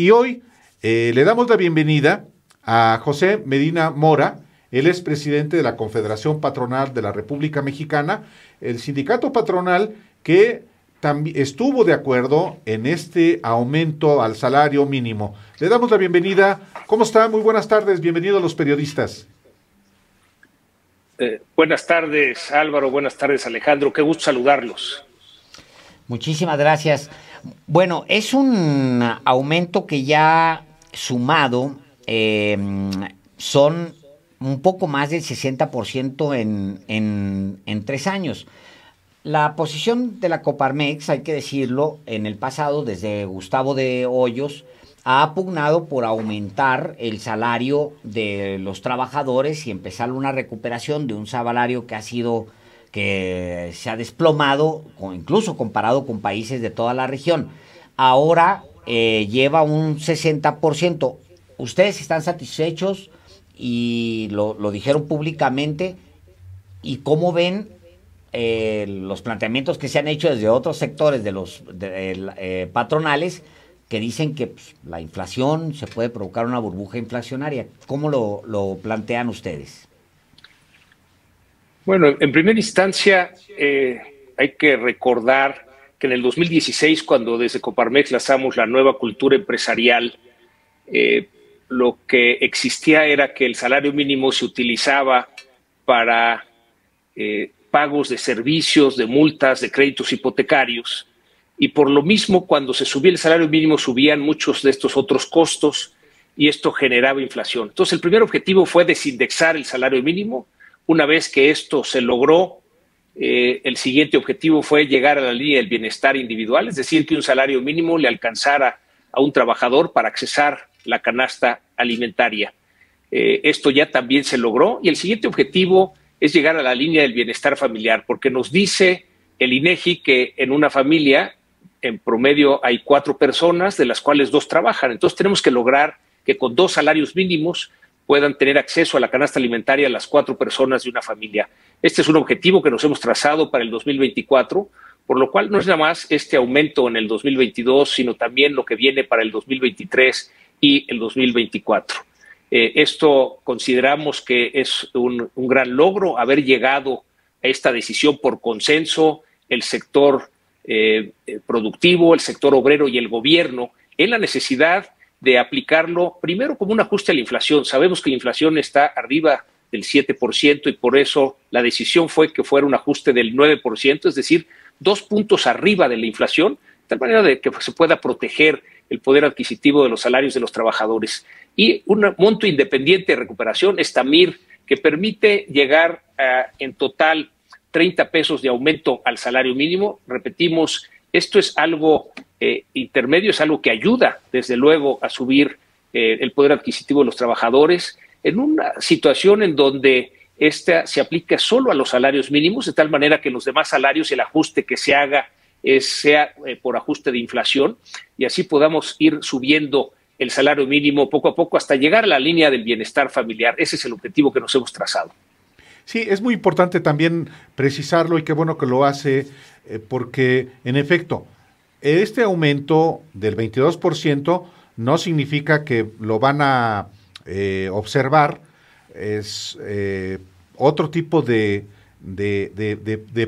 Y hoy le damos la bienvenida a José Medina Mora. Él es presidente de la Confederación Patronal de la República Mexicana, el sindicato patronal que también estuvo de acuerdo en este aumento al salario mínimo. Le damos la bienvenida. ¿Cómo está? Muy buenas tardes. Bienvenido a Los Periodistas. Buenas tardes, Álvaro. Buenas tardes, Alejandro. Qué gusto saludarlos. Muchísimas gracias. Bueno, es un aumento que ya sumado son un poco más del 60% en 3 años. La posición de la Coparmex, hay que decirlo, en el pasado, desde Gustavo de Hoyos, ha pugnado por aumentar el salario de los trabajadores y empezar una recuperación de un salario que se ha desplomado, incluso comparado con países de toda la región. Ahora lleva un 60%. ¿Ustedes están satisfechos? Y lo dijeron públicamente. ¿Y cómo ven los planteamientos que se han hecho desde otros sectores de los patronales, que dicen que la inflación se puede provocar una burbuja inflacionaria? ¿Cómo lo plantean ustedes? Bueno, en primera instancia hay que recordar que en el 2016, cuando desde Coparmex lanzamos la nueva cultura empresarial, lo que existía era que el salario mínimo se utilizaba para pagos de servicios, de multas, de créditos hipotecarios, y por lo mismo, cuando se subía el salario mínimo, subían muchos de estos otros costos y esto generaba inflación. Entonces, el primer objetivo fue desindexar el salario mínimo. Una vez que esto se logró, el siguiente objetivo fue llegar a la línea del bienestar individual, es decir, que un salario mínimo le alcanzara a un trabajador para accesar la canasta alimentaria. Esto ya también se logró, y el siguiente objetivo es llegar a la línea del bienestar familiar, porque nos dice el INEGI que en una familia, en promedio, hay 4 personas, de las cuales 2 trabajan. Entonces tenemos que lograr que con 2 salarios mínimos puedan tener acceso a la canasta alimentaria las 4 personas de una familia. Este es un objetivo que nos hemos trazado para el 2024, por lo cual no es nada más este aumento en el 2022, sino también lo que viene para el 2023 y el 2024. Esto consideramos que es un gran logro haber llegado a esta decisión por consenso, el sector productivo, el sector obrero y el gobierno, en la necesidad de aplicarlo primero como un ajuste a la inflación. Sabemos que la inflación está arriba del 7% y por eso la decisión fue que fuera un ajuste del 9%, es decir, 2 puntos arriba de la inflación, de tal manera de que se pueda proteger el poder adquisitivo de los salarios de los trabajadores. Y un monto independiente de recuperación, esta MIR, que permite llegar a, en total, 30 pesos de aumento al salario mínimo. Repetimos, esto es algo intermedio, es algo que ayuda, desde luego, a subir el poder adquisitivo de los trabajadores en una situación en donde esta se aplica solo a los salarios mínimos, de tal manera que los demás salarios, el ajuste que se haga sea por ajuste de inflación, y así podamos ir subiendo el salario mínimo poco a poco hasta llegar a la línea del bienestar familiar. Ese es el objetivo que nos hemos trazado. Sí, es muy importante también precisarlo, y qué bueno que lo hace, porque en efecto, este aumento del 22% no significa que lo van a observar. Es otro tipo de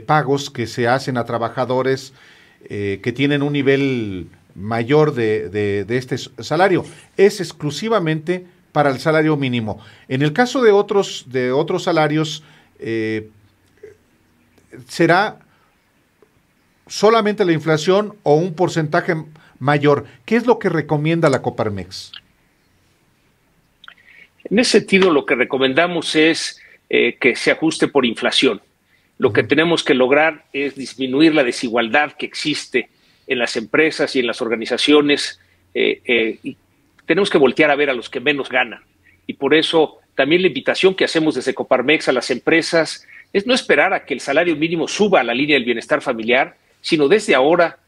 pagos que se hacen a trabajadores que tienen un nivel mayor de este salario. Es exclusivamente para el salario mínimo. En el caso de otros salarios, ¿será solamente la inflación o un porcentaje mayor? ¿Qué es lo que recomienda la Coparmex? En ese sentido, lo que recomendamos es que se ajuste por inflación. Lo que tenemos que lograr es disminuir la desigualdad que existe en las empresas y en las organizaciones, y tenemos que voltear a ver a los que menos ganan. Y por eso también la invitación que hacemos desde Coparmex a las empresas es no esperar a que el salario mínimo suba a la línea del bienestar familiar, sino desde ahora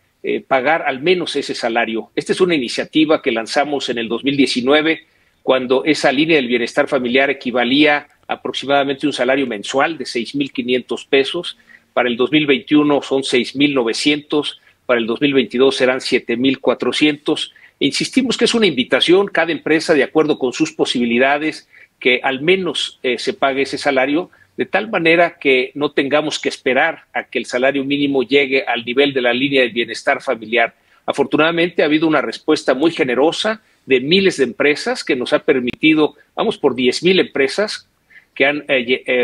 pagar al menos ese salario. Esta es una iniciativa que lanzamos en el 2019, cuando esa línea del bienestar familiar equivalía a aproximadamente un salario mensual de 6,500 pesos. Para el 2021 son 6,900, para el 2022 serán 7,400. Insistimos que es una invitación, cada empresa de acuerdo con sus posibilidades, que al menos se pague ese salario, de tal manera que no tengamos que esperar a que el salario mínimo llegue al nivel de la línea de bienestar familiar. Afortunadamente ha habido una respuesta muy generosa de miles de empresas que nos ha permitido, vamos por 10,000 empresas que han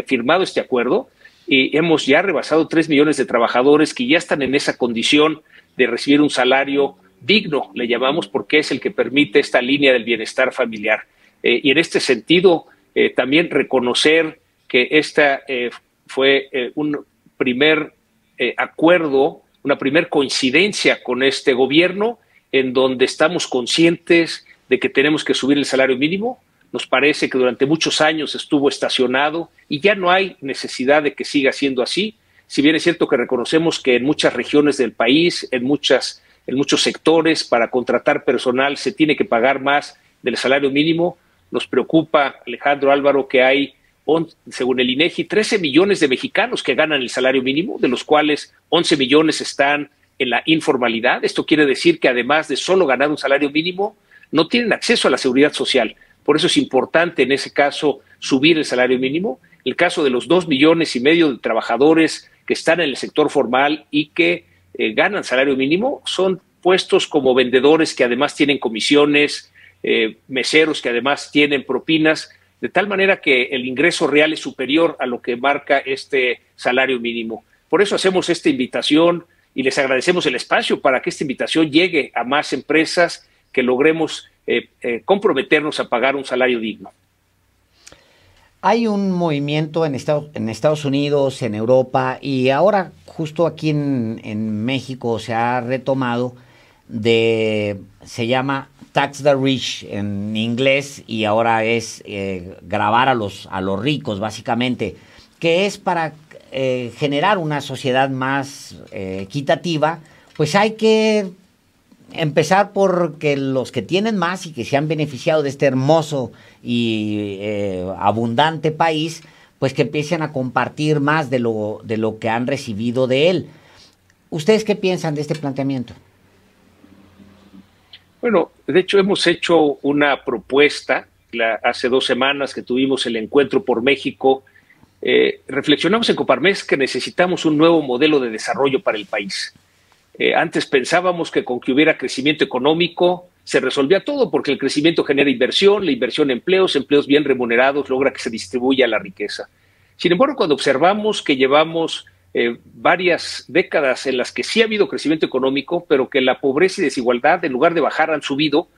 firmado este acuerdo, y hemos ya rebasado 3 millones de trabajadores que ya están en esa condición de recibir un salario digno, le llamamos, porque es el que permite esta línea del bienestar familiar. Y en este sentido, también reconocer que esta fue un primer acuerdo, una primer coincidencia con este gobierno, en donde estamos conscientes de que tenemos que subir el salario mínimo. Nos parece que durante muchos años estuvo estacionado y ya no hay necesidad de que siga siendo así. Si bien es cierto que reconocemos que en muchas regiones del país, en muchos sectores, para contratar personal se tiene que pagar más del salario mínimo, nos preocupa, Alejandro, Álvaro, que hay, según el INEGI, 13 millones de mexicanos que ganan el salario mínimo, de los cuales 11 millones están en la informalidad. Esto quiere decir que además de solo ganar un salario mínimo, no tienen acceso a la seguridad social. Por eso es importante en ese caso subir el salario mínimo. El caso de los 2,5 millones de trabajadores que están en el sector formal y que ganan salario mínimo son puestos como vendedores que además tienen comisiones, meseros que además tienen propinas, de tal manera que el ingreso real es superior a lo que marca este salario mínimo. Por eso hacemos esta invitación y les agradecemos el espacio para que esta invitación llegue a más empresas, que logremos comprometernos a pagar un salario digno. Hay un movimiento en Estados Unidos, en Europa y ahora justo aquí en México se ha retomado se llama Tax the Rich en inglés y ahora es gravar a los ricos básicamente, que es para generar una sociedad más equitativa. Pues hay que empezar por que los que tienen más y que se han beneficiado de este hermoso y abundante país, pues que empiecen a compartir más de lo que han recibido de él. ¿Ustedes qué piensan de este planteamiento? Bueno, de hecho hemos hecho una propuesta hace 2 semanas que tuvimos el encuentro por México. Reflexionamos en Coparmex que necesitamos un nuevo modelo de desarrollo para el país. Antes pensábamos que con que hubiera crecimiento económico se resolvía todo, porque el crecimiento genera inversión, la inversión empleos bien remunerados logra que se distribuya la riqueza. Sin embargo, cuando observamos que llevamos varias décadas en las que sí ha habido crecimiento económico, pero que la pobreza y desigualdad, en lugar de bajar, han subido,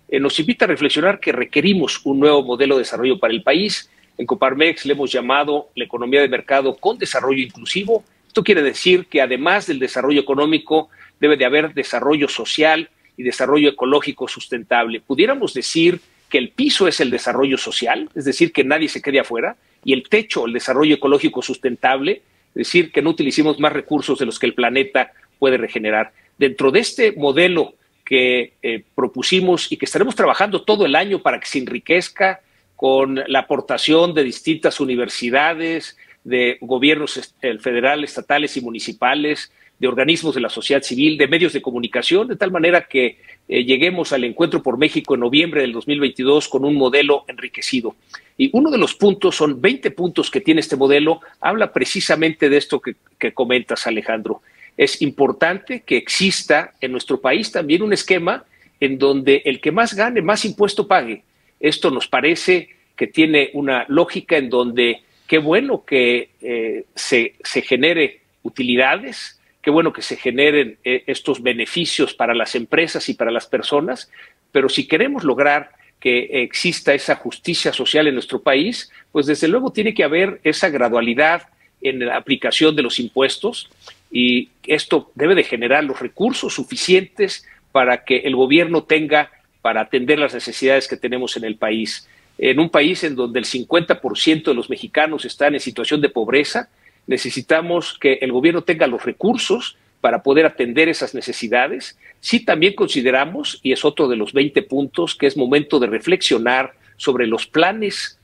nos invita a reflexionar que requerimos un nuevo modelo de desarrollo para el país. En Coparmex le hemos llamado la economía de mercado con desarrollo inclusivo. Esto quiere decir que además del desarrollo económico debe de haber desarrollo social y desarrollo ecológico sustentable. Pudiéramos decir que el piso es el desarrollo social, es decir, que nadie se quede afuera, y el techo, el desarrollo ecológico sustentable, es decir, que no utilicemos más recursos de los que el planeta puede regenerar. Dentro de este modelo que propusimos y que estaremos trabajando todo el año para que se enriquezca con la aportación de distintas universidades, de gobiernos federales, estatales y municipales, de organismos de la sociedad civil, de medios de comunicación, de tal manera que lleguemos al Encuentro por México en noviembre del 2022 con un modelo enriquecido. Y uno de los puntos, son 20 puntos que tiene este modelo, habla precisamente de esto que comentas, Alejandro. Es importante que exista en nuestro país también un esquema en donde el que más gane, más impuesto pague. Esto nos parece que tiene una lógica en donde qué bueno que se genere utilidades, qué bueno que se generen estos beneficios para las empresas y para las personas, pero si queremos lograr que exista esa justicia social en nuestro país, pues desde luego tiene que haber esa gradualidad en la aplicación de los impuestos, y esto debe de generar los recursos suficientes para que el gobierno tenga para atender las necesidades que tenemos en el país. En un país en donde el 50% de los mexicanos están en situación de pobreza, necesitamos que el gobierno tenga los recursos para poder atender esas necesidades. Sí, también consideramos, y es otro de los 20 puntos, que es momento de reflexionar sobre los planes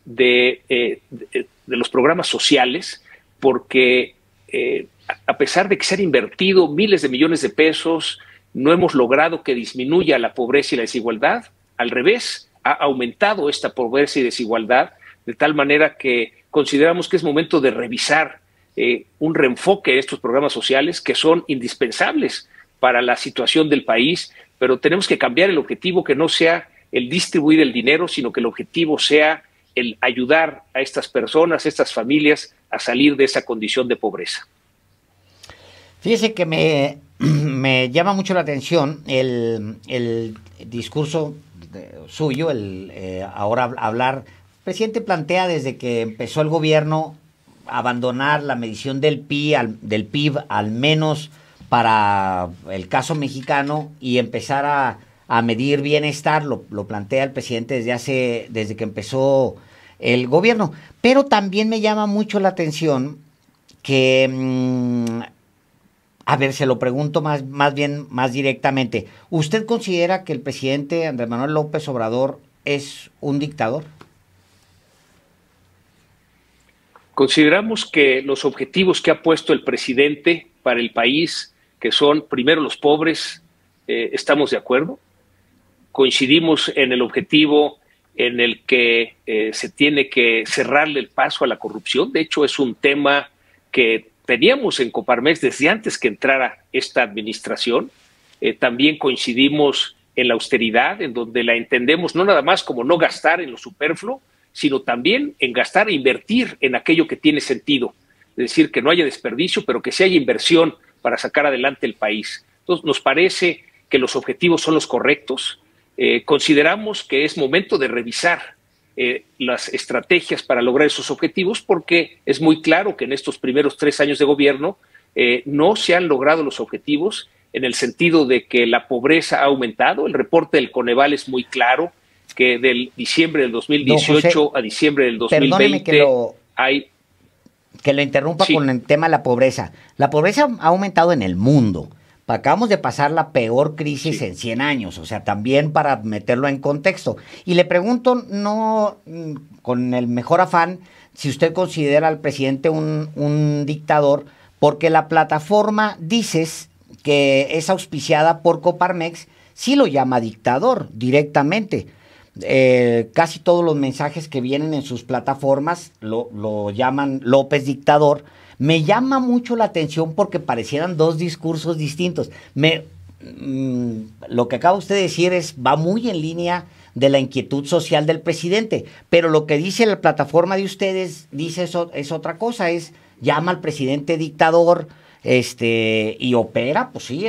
de los programas sociales, porque a pesar de que se han invertido miles de millones de pesos no hemos logrado que disminuya la pobreza y la desigualdad. Al revés, ha aumentado esta pobreza y desigualdad, de tal manera que consideramos que es momento de revisar un reenfoque de estos programas sociales que son indispensables para la situación del país, pero tenemos que cambiar el objetivo, que no sea el distribuir el dinero, sino que el objetivo sea el ayudar a estas personas, a estas familias, a salir de esa condición de pobreza. Fíjese que me llama mucho la atención el discurso suyo, ahora hablar. El presidente plantea desde que empezó el gobierno abandonar la medición del PIB al menos para el caso mexicano y empezar a medir bienestar. Lo plantea el presidente desde que empezó el gobierno. Pero también me llama mucho la atención que, a ver, se lo pregunto más directamente. ¿Usted considera que el presidente Andrés Manuel López Obrador es un dictador? Consideramos que los objetivos que ha puesto el presidente para el país, que son primero los pobres, estamos de acuerdo. Coincidimos en el objetivo en el que se tiene que cerrarle el paso a la corrupción. De hecho, es un tema que teníamos en Coparmex desde antes que entrara esta administración. También coincidimos en la austeridad, en donde la entendemos no nada más como no gastar en lo superfluo, sino también en gastar e invertir en aquello que tiene sentido. Es decir, que no haya desperdicio, pero que sí haya inversión para sacar adelante el país. Entonces, nos parece que los objetivos son los correctos. Consideramos que es momento de revisar las estrategias para lograr esos objetivos, porque es muy claro que en estos primeros 3 años de gobierno no se han logrado los objetivos, en el sentido de que la pobreza ha aumentado. El reporte del Coneval es muy claro, que del diciembre del 2018 a diciembre del 2020 hay... Que lo interrumpa sí. Con el tema de la pobreza. La pobreza ha aumentado en el mundo. Acabamos de pasar la peor crisis en 100 años, o sea, también para meterlo en contexto. Y le pregunto, no con el mejor afán, si usted considera al presidente un dictador, porque la plataforma dices que es auspiciada por Coparmex, sí lo llama dictador directamente. Casi todos los mensajes que vienen en sus plataformas lo llaman López dictador. Me llama mucho la atención porque parecieran dos discursos distintos. Lo que acaba usted de decir va muy en línea de la inquietud social del presidente, pero lo que dice la plataforma de ustedes es otra cosa, llama al presidente dictador, y opera, pues sí,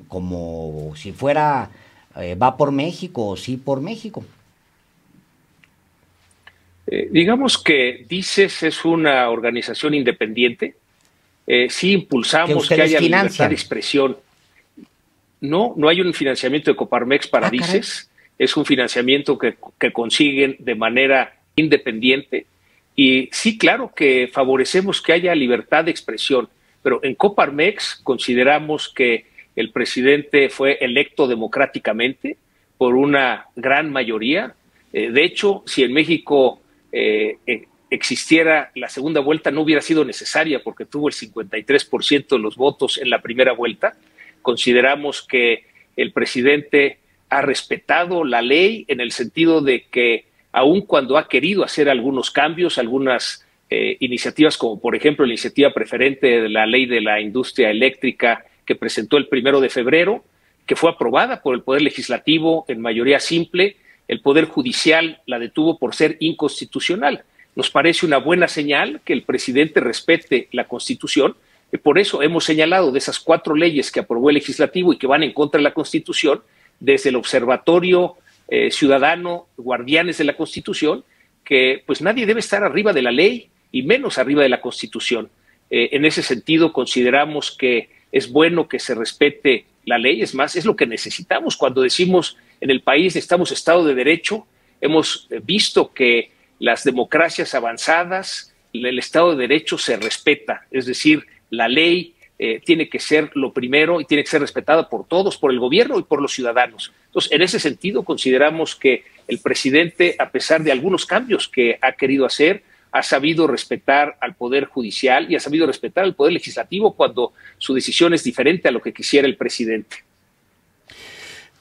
como si fuera va por México o sí por México. Digamos que DICES es una organización independiente. Sí impulsamos que haya libertad de expresión. No hay un financiamiento de Coparmex para DICES. Es un financiamiento que consiguen de manera independiente. Y sí, claro que favorecemos que haya libertad de expresión, pero en Coparmex consideramos que el presidente fue electo democráticamente por una gran mayoría. De hecho, si en México existiera la segunda vuelta, no hubiera sido necesaria porque tuvo el 53% de los votos en la primera vuelta. Consideramos que el presidente ha respetado la ley en el sentido de que aun cuando ha querido hacer algunos cambios, algunas iniciativas como por ejemplo la iniciativa preferente de la ley de la industria eléctrica que presentó el 1 de febrero, que fue aprobada por el Poder Legislativo en mayoría simple, el Poder Judicial la detuvo por ser inconstitucional. Nos parece una buena señal que el presidente respete la Constitución, y por eso hemos señalado de esas 4 leyes que aprobó el Legislativo y que van en contra de la Constitución, desde el Observatorio Ciudadano, Guardianes de la Constitución, que pues nadie debe estar arriba de la ley y menos arriba de la Constitución. En ese sentido, consideramos que es bueno que se respete la ley. Es más, es lo que necesitamos cuando decimos en el país necesitamos Estado de Derecho. Hemos visto que las democracias avanzadas, el Estado de Derecho se respeta, es decir, la ley tiene que ser lo primero y tiene que ser respetada por todos, por el gobierno y por los ciudadanos. Entonces, en ese sentido, consideramos que el presidente, a pesar de algunos cambios que ha querido hacer, ha sabido respetar al Poder Judicial y ha sabido respetar al Poder Legislativo cuando su decisión es diferente a lo que quisiera el presidente.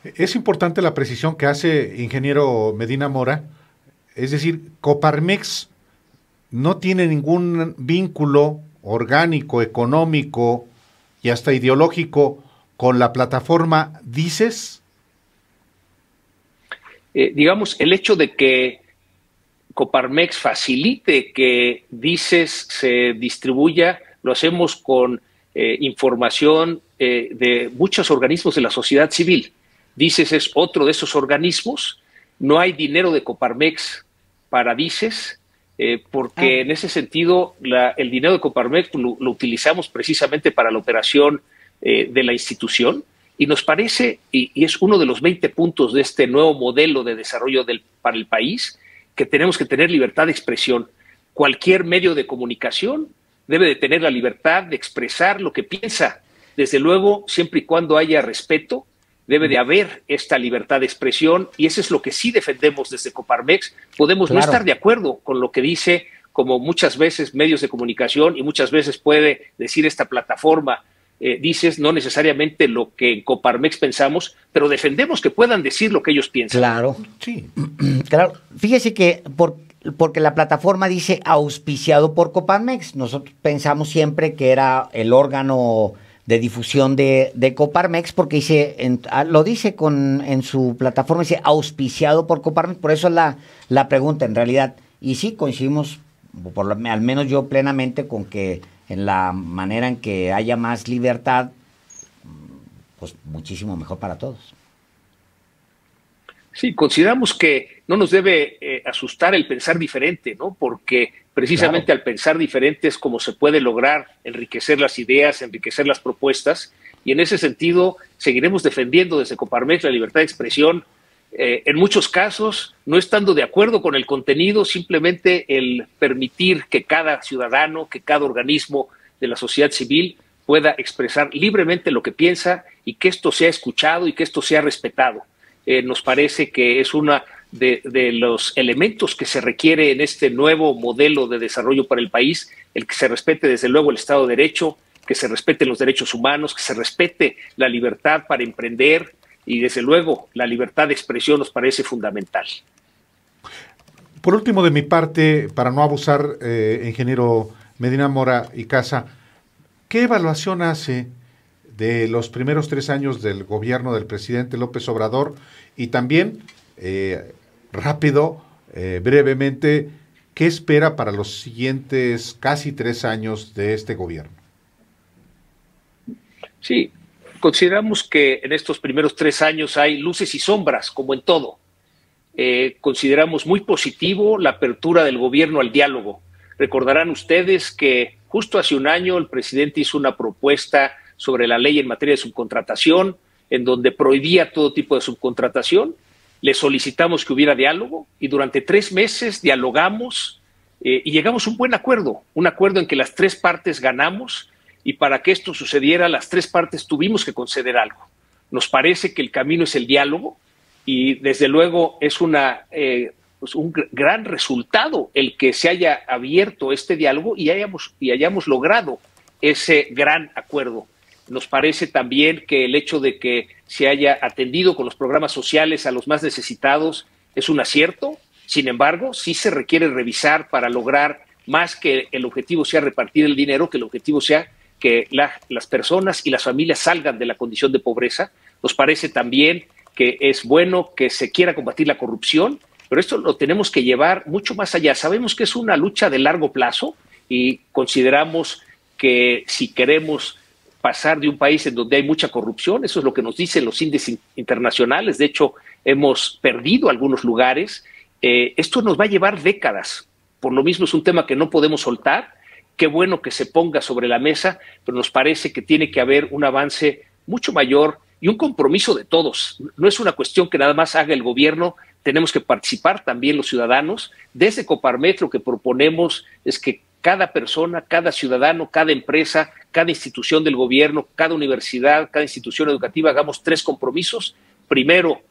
Es importante la precisión que hace ingeniero Medina Mora, es decir, Coparmex no tiene ningún vínculo orgánico, económico y hasta ideológico con la plataforma Dices. Digamos, el hecho de que Coparmex facilite que Dices se distribuya, lo hacemos con información de muchos organismos de la sociedad civil. Dices es otro de esos organismos. No hay dinero de Coparmex para Dices, porque en ese sentido el dinero de Coparmex lo utilizamos precisamente para la operación de la institución, y nos parece, y es uno de los 20 puntos de este nuevo modelo de desarrollo para el país, que tenemos que tener libertad de expresión. Cualquier medio de comunicación debe de tener la libertad de expresar lo que piensa. Desde luego, siempre y cuando haya respeto, debe de haber esta libertad de expresión, y eso es lo que sí defendemos desde Coparmex. Podemos no estar de acuerdo con lo que dice, como muchas veces medios de comunicación, y muchas veces puede decir esta plataforma, Dices, no necesariamente lo que en Coparmex pensamos, pero defendemos que puedan decir lo que ellos piensan. Claro, sí. Claro, fíjese que porque la plataforma dice auspiciado por Coparmex, nosotros pensamos siempre que era el órgano de difusión de Coparmex, porque dice, lo dice en su plataforma, dice auspiciado por Coparmex, por eso es la pregunta en realidad. Y sí, coincidimos, al menos yo plenamente, con que en la manera en que haya más libertad, pues muchísimo mejor para todos. Sí, consideramos que no nos debe asustar el pensar diferente, ¿no? Porque precisamente al pensar diferente es como se puede lograr enriquecer las ideas, enriquecer las propuestas, y en ese sentido seguiremos defendiendo desde Coparmex la libertad de expresión, en muchos casos no estando de acuerdo con el contenido, simplemente el permitir que cada ciudadano, que cada organismo de la sociedad civil pueda expresar libremente lo que piensa, y que esto sea escuchado y que esto sea respetado. Nos parece que es uno de los elementos que se requiere en este nuevo modelo de desarrollo para el país, el que se respete desde luego el Estado de Derecho, que se respeten los derechos humanos, que se respete la libertad para emprender, y desde luego la libertad de expresión nos parece fundamental. Por último, de mi parte, para no abusar, ingeniero Medina Mora y Casa, ¿qué evaluación hace de los primeros 3 años del gobierno del presidente López Obrador? Y también, brevemente, ¿qué espera para los siguientes casi 3 años de este gobierno? Sí, consideramos que en estos primeros 3 años hay luces y sombras, como en todo. Consideramos muy positivo la apertura del gobierno al diálogo. Recordarán ustedes que justo hace un año el presidente hizo una propuesta sobre la ley en materia de subcontratación, en donde prohibía todo tipo de subcontratación. Le solicitamos que hubiera diálogo, y durante 3 meses dialogamos y llegamos a un buen acuerdo, un acuerdo en que las 3 partes ganamos, y para que esto sucediera, las 3 partes tuvimos que conceder algo. Nos parece que el camino es el diálogo, y desde luego es un gran resultado el que se haya abierto este diálogo y hayamos logrado ese gran acuerdo. Nos parece también que el hecho de que se haya atendido con los programas sociales a los más necesitados es un acierto. Sin embargo, sí se requiere revisar para lograr más que el objetivo sea repartir el dinero, que el objetivo sea que las personas y las familias salgan de la condición de pobreza. Nos parece también que es bueno que se quiera combatir la corrupción, pero esto lo tenemos que llevar mucho más allá. Sabemos que es una lucha de largo plazo, y consideramos que si queremos pasar de un país en donde hay mucha corrupción, eso es lo que nos dicen los índices internacionales, de hecho hemos perdido algunos lugares, esto nos va a llevar décadas. Por lo mismo es un tema que no podemos soltar. Qué bueno que se ponga sobre la mesa, pero nos parece que tiene que haber un avance mucho mayor y un compromiso de todos. No es una cuestión que nada más haga el gobierno, tenemos que participar también los ciudadanos. Desde Coparmex lo que proponemos es que cada persona, cada ciudadano, cada empresa, cada institución del gobierno, cada universidad, cada institución educativa hagamos 3 compromisos. Primero,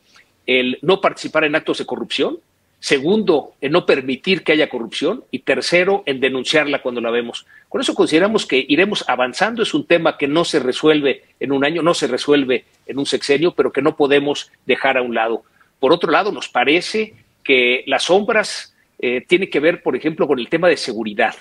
el no participar en actos de corrupción. Segundo, en no permitir que haya corrupción. Y tercero, en denunciarla cuando la vemos. Con eso consideramos que iremos avanzando. Es un tema que no se resuelve en un año, no se resuelve en un sexenio, pero que no podemos dejar a un lado. Por otro lado, nos parece que las sombras tienen que ver, por ejemplo, con el tema de seguridad.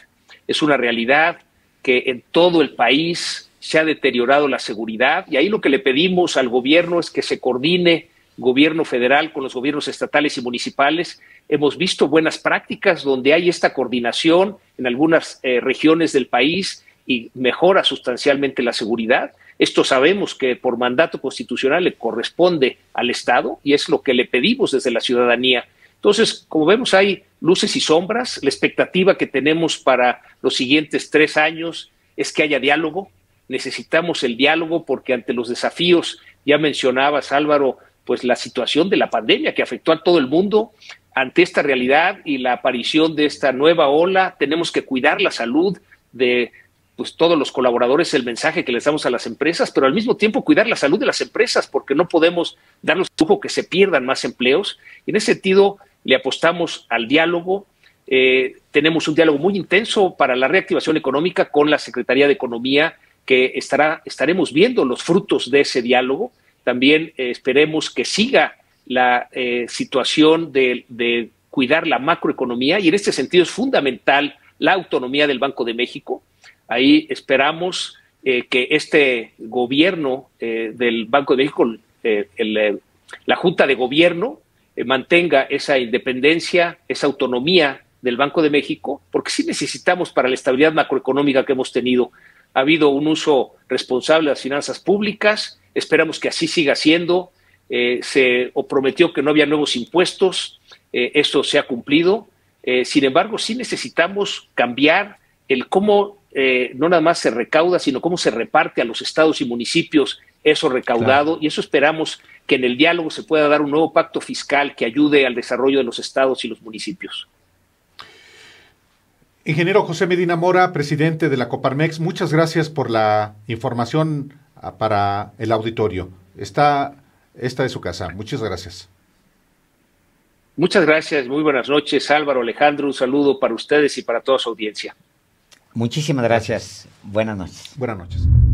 Es una realidad que en todo el país se ha deteriorado la seguridad, y ahí lo que le pedimos al gobierno es que se coordine gobierno federal con los gobiernos estatales y municipales. Hemos visto buenas prácticas donde hay esta coordinación en algunas regiones del país y mejora sustancialmente la seguridad. Esto sabemos que por mandato constitucional le corresponde al Estado y es lo que le pedimos desde la ciudadanía. Entonces, como vemos, hay luces y sombras. La expectativa que tenemos para los siguientes 3 años es que haya diálogo. Necesitamos el diálogo porque ante los desafíos, ya mencionabas, Álvaro, pues la situación de la pandemia que afectó a todo el mundo. Ante esta realidad y la aparición de esta nueva ola, tenemos que cuidar la salud de pues todos los colaboradores, el mensaje que les damos a las empresas, pero al mismo tiempo cuidar la salud de las empresas, porque no podemos darnos lujo que se pierdan más empleos. Y en ese sentido le apostamos al diálogo. Tenemos un diálogo muy intenso para la reactivación económica con la Secretaría de Economía, que estaremos viendo los frutos de ese diálogo. También esperemos que siga la situación de cuidar la macroeconomía, y en este sentido es fundamental la autonomía del Banco de México. Ahí esperamos que este gobierno del Banco de México, la Junta de Gobierno, mantenga esa independencia, esa autonomía del Banco de México, porque sí necesitamos para la estabilidad macroeconómica que hemos tenido. Ha habido un uso responsable de las finanzas públicas, esperamos que así siga siendo. Se prometió que no había nuevos impuestos, esto se ha cumplido. Sin embargo, sí necesitamos cambiar el cómo no nada más se recauda, sino cómo se reparte a los estados y municipios eso recaudado. Claro. Y eso esperamos que en el diálogo se pueda dar un nuevo pacto fiscal que ayude al desarrollo de los estados y los municipios. Ingeniero José Medina Mora, presidente de la Coparmex, muchas gracias por la información para el auditorio. Esta es su casa. Muchas gracias. Muchas gracias. Muy buenas noches, Álvaro, Alejandro. Un saludo para ustedes y para toda su audiencia. Muchísimas gracias. Buenas noches. Buenas noches.